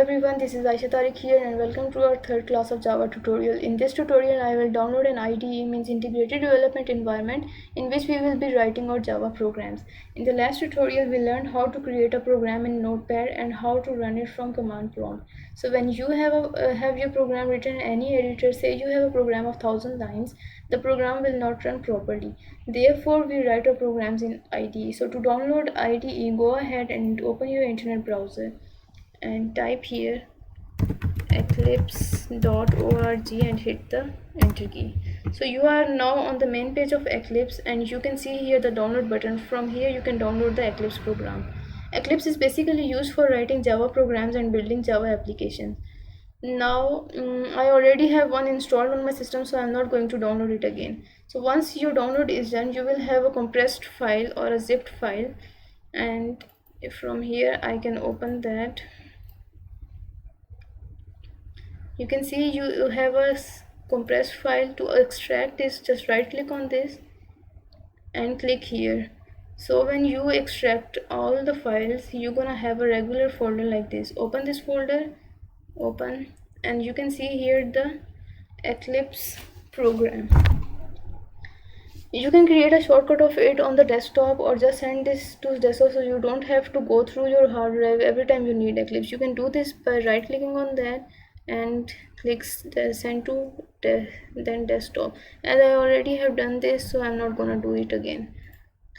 everyone, this is Aisha Tariq here and welcome to our third class of Java tutorial. In this tutorial, I will download an IDE, means Integrated Development Environment, in which we will be writing our Java programs. In the last tutorial, we learned how to create a program in Notepad and how to run it from command prompt. So when you have your program written in any editor, say you have a program of 1000 lines, the program will not run properly. Therefore, we write our programs in IDE. So to download IDE, go ahead and open your internet browser and type here eclipse.org and hit the enter key. So you are now on the main page of Eclipse and you can see here the download button. From here you can download the Eclipse program. Eclipse is basically used for writing Java programs and building Java applications. Now I already have one installed on my system, so I'm not going to download it again. So once your download is done, you will have a compressed file or a zipped file, and from here I can open that. You can see you have a compressed file. To extract this, just right click on this and click here. So when you extract all the files, you're gonna have a regular folder like this. Open this folder, open, and you can see here the Eclipse program. You can create a shortcut of it on the desktop or just send this to desktop, so you don't have to go through your hard drive every time you need Eclipse. You can do this by right clicking on that and click send to then desktop. As I already have done this, so I'm not gonna do it again.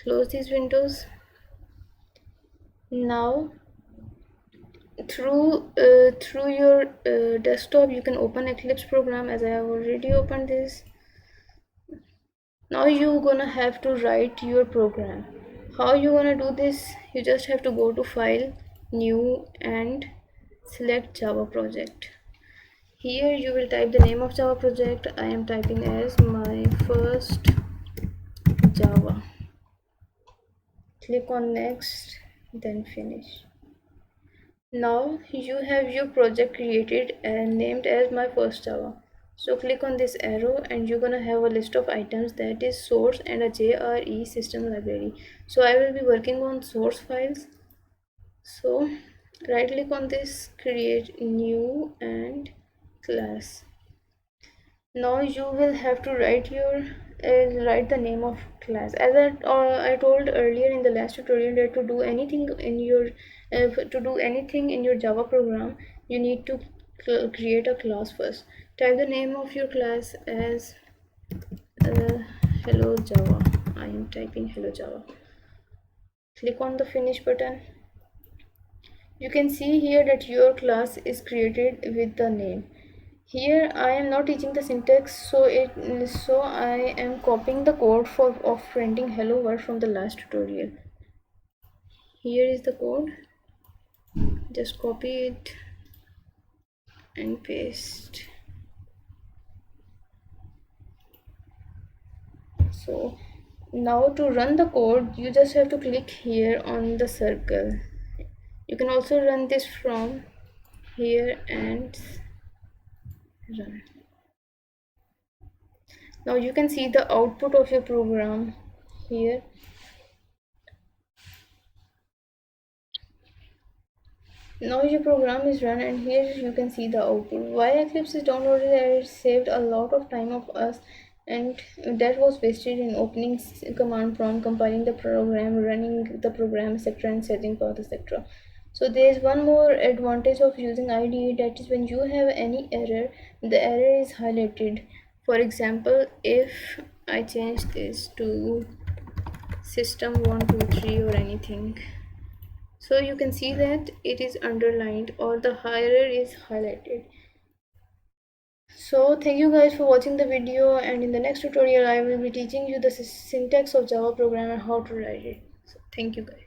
Close these windows. Now through your desktop you can open Eclipse program, as I have already opened this. Now you're gonna have to write your program. How you gonna do this? You just have to go to file, new, and select Java project. Here you will type the name of Java project. I am typing as my first Java. Click on next, then finish. Now you have your project created and named as my first Java. So click on this arrow and you're gonna have a list of items, that is source and a JRE system library. So I will be working on source files. So right click on this, create new and class. Now you will have to write the name of class. As I told earlier in the last tutorial, that to do anything in your Java program, you need to create a class first. Type the name of your class as hello Java. I am typing hello Java. Click on the finish button. You can see here that your class is created with the name. Here I am not teaching the syntax, so I am copying the code of printing hello world from the last tutorial. Here is the code. Just copy it and paste. So now to run the code, you just have to click here on the circle. You can also run this from here and run. Now you can see the output of your program here. Now your program is run and here you can see the output. Why Eclipse is downloaded? It saved a lot of time of us, and that was wasted in opening command prompt, compiling the program, running the program, etc., and setting path, etc. So there is one more advantage of using IDE, that is when you have any error, the error is highlighted. For example, if I change this to system123 or anything, so you can see that it is underlined or the error is highlighted. So thank you guys for watching the video, and in the next tutorial I will be teaching you the syntax of Java program and how to write it. So thank you guys.